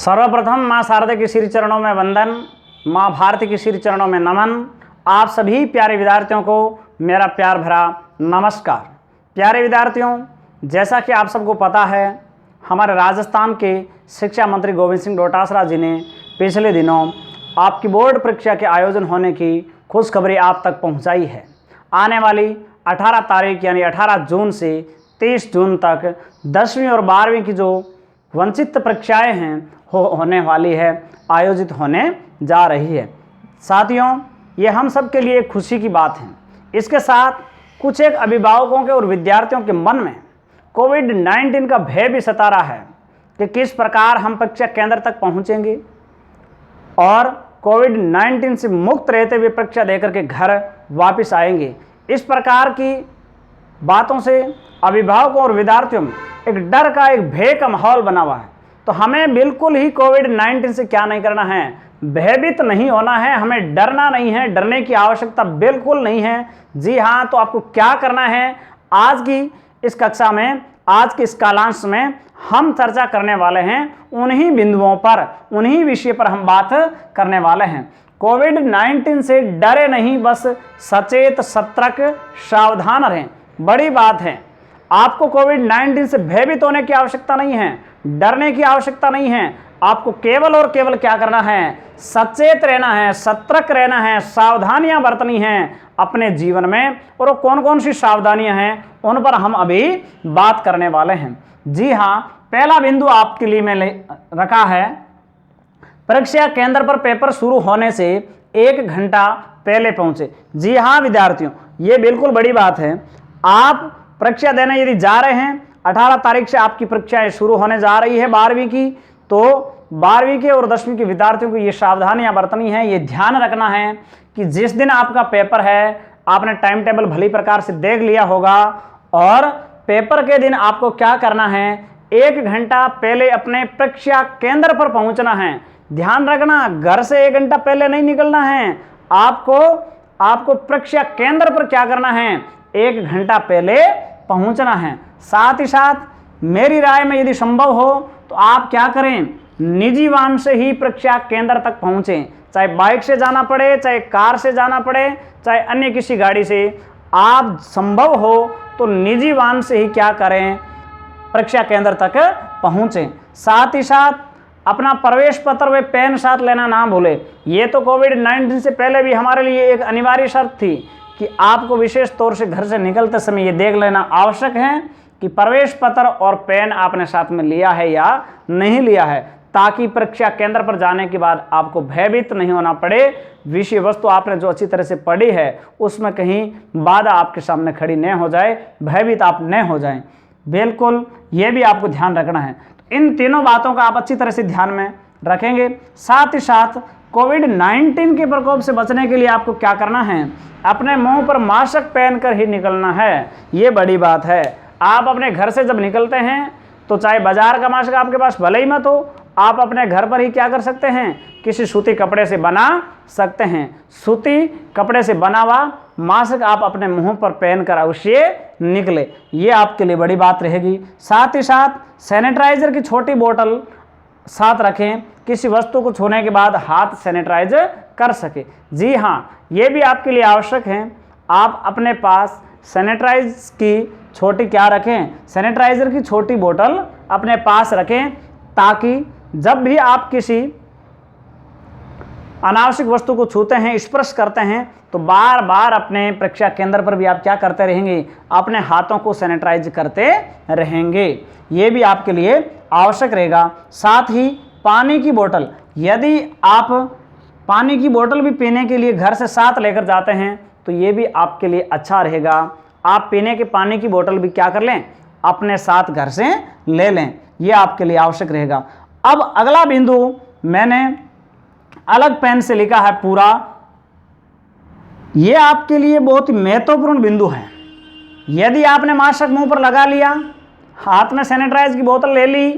सर्वप्रथम माँ शारदा के श्री चरणों में वंदन, माँ भारती के श्री चरणों में नमन। आप सभी प्यारे विद्यार्थियों को मेरा प्यार भरा नमस्कार। प्यारे विद्यार्थियों, जैसा कि आप सबको पता है, हमारे राजस्थान के शिक्षा मंत्री गोविंद सिंह डोटासरा जी ने पिछले दिनों आपकी बोर्ड परीक्षा के आयोजन होने की खुशखबरी आप तक पहुंचाई है। आने वाली 18 तारीख यानी 18 जून से 30 जून तक 10वीं और 12वीं की जो वंचित परीक्षाएं हैं होने वाली है, आयोजित होने जा रही है। साथियों, ये हम सब के लिए खुशी की बात है। इसके साथ कुछ एक अभिभावकों के और विद्यार्थियों के मन में कोविड-19 का भय भी सता रहा है कि किस प्रकार हम परीक्षा केंद्र तक पहुंचेंगे और कोविड-19 से मुक्त रहते हुए परीक्षा देकर के घर वापस आएंगे। इस प्रकार की बातों से अभिभावकों और विद्यार्थियों में एक डर का, एक भय का माहौल बना हुआ है। तो हमें बिल्कुल ही कोविड-19 से क्या नहीं करना है, भयभीत नहीं होना है, हमें डरना नहीं है, डरने की आवश्यकता बिल्कुल नहीं है। जी हाँ, तो आपको क्या करना है, आज की इस कक्षा में, आज के इस कालांश में हम चर्चा करने वाले हैं उन्हीं बिंदुओं पर, उन्हीं विषय पर हम बात करने वाले हैं। कोविड-19 से डरे नहीं, बस सचेत, सतर्क, सावधान रहें। बड़ी बात है, आपको कोविड-19 से भयभीत होने की आवश्यकता नहीं है, डरने की आवश्यकता नहीं है। आपको केवल और केवल क्या करना है, सचेत रहना है, सतर्क रहना है, सावधानियां बरतनी हैं अपने जीवन में। और वो कौन कौन सी सावधानियां हैं, उन पर हम अभी बात करने वाले हैं। जी हाँ, पहला बिंदु आपके लिए मैं रखा है, परीक्षा केंद्र पर पेपर शुरू होने से 1 घंटा पहले पहुंचे। जी हाँ विद्यार्थियों, ये बिल्कुल बड़ी बात है। आप परीक्षा देने यदि जा रहे हैं, 18 तारीख से आपकी परीक्षाएं शुरू होने जा रही है 12वीं की, तो 12वीं के और 10वीं के विद्यार्थियों को ये सावधानियां बरतनी है, ये ध्यान रखना है कि जिस दिन आपका पेपर है, आपने टाइम टेबल भली प्रकार से देख लिया होगा और पेपर के दिन आपको क्या करना है, 1 घंटा पहले अपने परीक्षा केंद्र पर पहुंचना है। ध्यान रखना, घर से 1 घंटा पहले नहीं निकलना है, आपको परीक्षा केंद्र पर क्या करना है, 1 घंटा पहले पहुंचना है। साथ ही साथ मेरी राय में यदि संभव हो तो आप क्या करें, निजी वाहन से ही परीक्षा केंद्र तक पहुंचें। चाहे बाइक से जाना पड़े, चाहे कार से जाना पड़े, चाहे अन्य किसी गाड़ी से, आप संभव हो तो निजी वाहन से ही क्या करें, परीक्षा केंद्र तक पहुंचें। साथ ही साथ अपना प्रवेश पत्र व पेन साथ लेना ना भूलें। ये तो कोविड-19 से पहले भी हमारे लिए एक अनिवार्य शर्त थी कि आपको विशेष तौर से घर से निकलते समय ये देख लेना आवश्यक है कि प्रवेश पत्र और पेन आपने साथ में लिया है या नहीं लिया है, ताकि परीक्षा केंद्र पर जाने के बाद आपको भयभीत नहीं होना पड़े। विषय वस्तु आपने जो अच्छी तरह से पढ़ी है उसमें कहीं बाधा आपके सामने खड़ी न हो जाए, भयभीत आप न हो जाएं। बिल्कुल ये भी आपको ध्यान रखना है। तो इन तीनों बातों का आप अच्छी तरह से ध्यान में रखेंगे। साथ ही साथ कोविड-19 के प्रकोप से बचने के लिए आपको क्या करना है, अपने मुंह पर मास्क पहनकर ही निकलना है। ये बड़ी बात है। आप अपने घर से जब निकलते हैं तो चाहे बाजार का मास्क आपके पास भले ही मत हो, आप अपने घर पर ही क्या कर सकते हैं, किसी सूती कपड़े से बना सकते हैं। सूती कपड़े से बना हुआ मास्क आप अपने मुंह पर पहनकर अवश्य निकले, ये आपके लिए बड़ी बात रहेगी। साथ ही साथ सैनिटाइजर की छोटी बोतल साथ रखें, किसी वस्तु को छूने के बाद हाथ सैनिटाइज कर सके। जी हाँ, ये भी आपके लिए आवश्यक है। आप अपने पास सैनिटाइज की छोटी क्या रखें, सैनिटाइजर की छोटी बोतल अपने पास रखें, ताकि जब भी आप किसी अनावश्यक वस्तु को छूते हैं, स्पर्श करते हैं, तो बार बार अपने परीक्षा केंद्र पर भी आप क्या करते रहेंगे, अपने हाथों को सैनिटाइज करते रहेंगे। ये भी आपके लिए आवश्यक रहेगा। साथ ही पानी की बोतल, यदि आप पानी की बोतल भी पीने के लिए घर से साथ लेकर जाते हैं तो ये भी आपके लिए अच्छा रहेगा। आप पीने के पानी की बोतल भी क्या कर लें, अपने साथ घर से ले लें, ये आपके लिए आवश्यक रहेगा। अब अगला बिंदु मैंने अलग पेन से लिखा है पूरा, ये आपके लिए बहुत ही महत्वपूर्ण बिंदु है। यदि आपने मास्क मुंह पर लगा लिया, हाथ में सैनिटाइज की बोतल ले ली,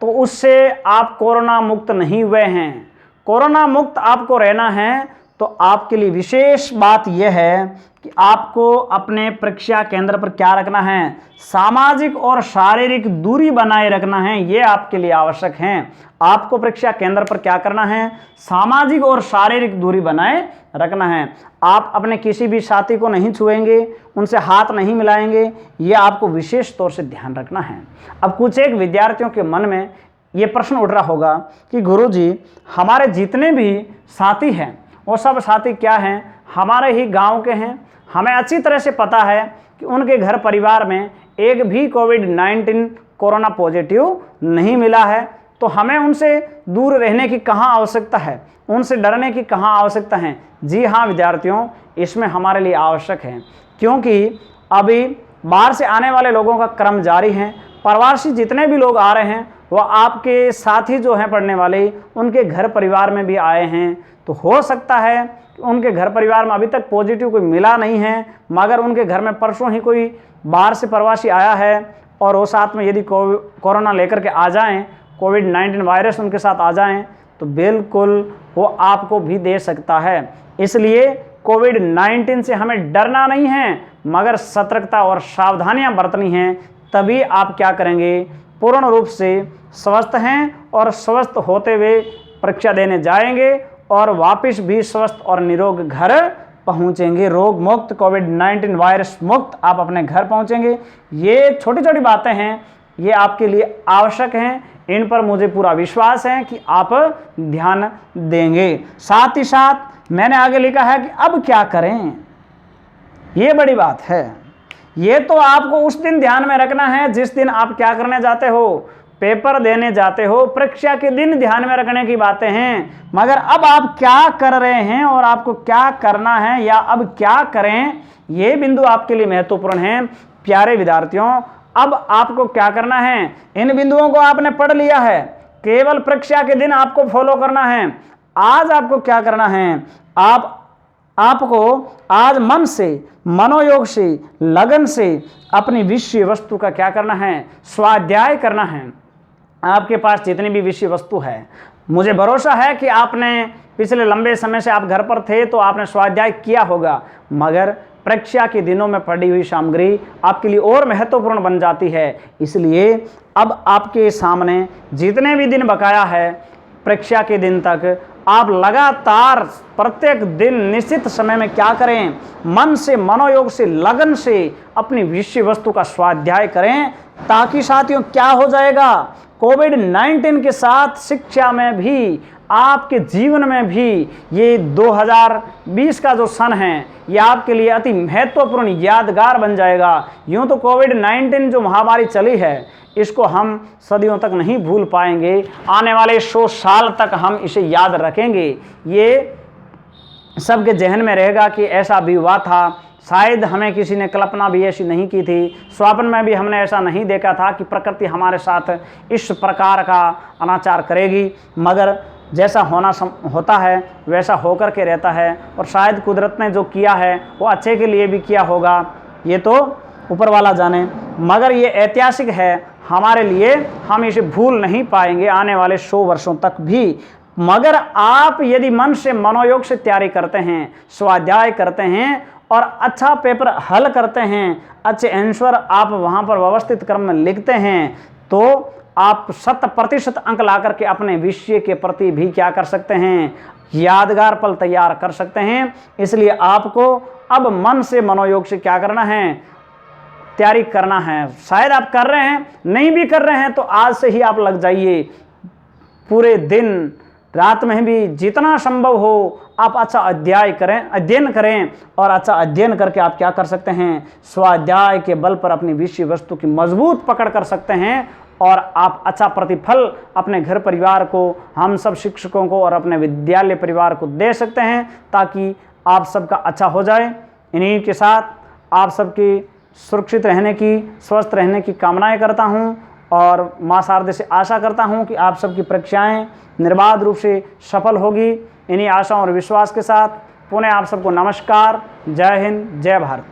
तो उससे आप कोरोना मुक्त नहीं हुए हैं। कोरोना मुक्त आपको रहना है तो आपके लिए विशेष बात यह है कि आपको अपने परीक्षा केंद्र पर क्या रखना है, सामाजिक और शारीरिक दूरी बनाए रखना है। ये आपके लिए आवश्यक है। आपको परीक्षा केंद्र पर क्या करना है, सामाजिक और शारीरिक दूरी बनाए रखना है। आप अपने किसी भी साथी को नहीं छुएंगे, उनसे हाथ नहीं मिलाएंगे, ये आपको विशेष तौर से ध्यान रखना है। अब कुछ एक विद्यार्थियों के मन में ये प्रश्न उठ रहा होगा कि गुरुजी, हमारे जितने भी साथी हैं वो सब साथी क्या हैं, हमारे ही गांव के हैं, हमें अच्छी तरह से पता है कि उनके घर परिवार में एक भी कोविड-19 कोरोना पॉजिटिव नहीं मिला है, तो हमें उनसे दूर रहने की कहाँ आवश्यकता है, उनसे डरने की कहाँ आवश्यकता है। जी हाँ विद्यार्थियों, इसमें हमारे लिए आवश्यक है, क्योंकि अभी बाहर से आने वाले लोगों का क्रम जारी है। प्रवासी जितने भी लोग आ रहे हैं वो आपके साथी जो हैं पढ़ने वाले, उनके घर परिवार में भी आए हैं। तो हो सकता है कि उनके घर परिवार में अभी तक पॉजिटिव कोई मिला नहीं है, मगर उनके घर में परसों ही कोई बाहर से प्रवासी आया है और वो साथ में यदि कोरोना लेकर के आ जाएं, कोविड-19 वायरस उनके साथ आ जाएं, तो बिल्कुल वो आपको भी दे सकता है। इसलिए कोविड-19 से हमें डरना नहीं है, मगर सतर्कता और सावधानियां बरतनी हैं। तभी आप क्या करेंगे, पूर्ण रूप से स्वस्थ हैं और स्वस्थ होते हुए परीक्षा देने जाएंगे और वापस भी स्वस्थ और निरोग घर पहुंचेंगे। रोग मुक्त, कोविड-19 वायरस मुक्त आप अपने घर पहुंचेंगे। ये छोटी छोटी बातें हैं, ये आपके लिए आवश्यक हैं। इन पर मुझे पूरा विश्वास है कि आप ध्यान देंगे। साथ ही साथ मैंने आगे लिखा है कि अब क्या करें, ये बड़ी बात है। ये तो आपको उस दिन ध्यान में रखना है जिस दिन आप क्या करने जाते हो, पेपर देने जाते हो। परीक्षा के दिन ध्यान में रखने की बातें हैं, मगर अब आप क्या कर रहे हैं और आपको क्या करना है या अब क्या करें, ये बिंदु आपके लिए महत्वपूर्ण है। प्यारे विद्यार्थियों, अब आपको क्या करना है, इन बिंदुओं को आपने पढ़ लिया है, केवल परीक्षा के दिन आपको फॉलो करना है। आज आपको क्या करना है, आपको आज मन से, मनोयोग से, लगन से अपनी विषय वस्तु का क्या करना है, स्वाध्याय करना है। आपके पास जितनी भी विषय वस्तु है, मुझे भरोसा है कि आपने पिछले लंबे समय से आप घर पर थे तो आपने स्वाध्याय किया होगा, मगर परीक्षा के दिनों में पढ़ी हुई सामग्री आपके लिए और महत्वपूर्ण बन जाती है। इसलिए अब आपके सामने जितने भी दिन बकाया है परीक्षा के दिन तक, आप लगातार प्रत्येक दिन निश्चित समय में क्या करें, मन से, मनोयोग से, लगन से अपनी विषय वस्तु का स्वाध्याय करें, ताकि साथियों क्या हो जाएगा, कोविड-19 के साथ शिक्षा में भी, आपके जीवन में भी ये 2020 का जो सन है ये आपके लिए अति महत्वपूर्ण यादगार बन जाएगा। यूँ तो कोविड-19 जो महामारी चली है इसको हम सदियों तक नहीं भूल पाएंगे, आने वाले 100 साल तक हम इसे याद रखेंगे। ये सबके जहन में रहेगा कि ऐसा भी हुआ था। शायद हमें किसी ने कल्पना भी ऐसी नहीं की थी, स्वप्न में भी हमने ऐसा नहीं देखा था कि प्रकृति हमारे साथ इस प्रकार का अनाचार करेगी, मगर जैसा होता है वैसा होकर के रहता है। और शायद कुदरत ने जो किया है वो अच्छे के लिए भी किया होगा, ये तो ऊपर वाला जाने, मगर ये ऐतिहासिक है हमारे लिए, हम इसे भूल नहीं पाएंगे आने वाले 100 वर्षों तक भी। मगर आप यदि मन से, मनोयोग से तैयारी करते हैं, स्वाध्याय करते हैं और अच्छा पेपर हल करते हैं, अच्छे आंसर आप वहाँ पर व्यवस्थित क्रम में लिखते हैं, तो आप 100% अंक ला करके अपने विषय के प्रति भी क्या कर सकते हैं, यादगार पल तैयार कर सकते हैं। इसलिए आपको अब मन से, मनोयोग से क्या करना है, तैयारी करना है। शायद आप कर रहे हैं, नहीं भी कर रहे हैं तो आज से ही आप लग जाइए। पूरे दिन, रात में भी जितना संभव हो आप अच्छा अध्ययन करें और अच्छा अध्ययन करके आप क्या कर सकते हैं, स्वाध्याय के बल पर अपनी विषय वस्तु की मजबूत पकड़ कर सकते हैं और आप अच्छा प्रतिफल अपने घर परिवार को, हम सब शिक्षकों को और अपने विद्यालय परिवार को दे सकते हैं, ताकि आप सबका अच्छा हो जाए। इन्हीं के साथ आप सबकी सुरक्षित रहने की, स्वस्थ रहने की कामनाएं करता हूं और मां शारदे से आशा करता हूं कि आप सबकी परीक्षाएं निर्बाध रूप से सफल होगी। इन्हीं आशा और विश्वास के साथ पुनः आप सबको नमस्कार। जय हिंद, जय भारत।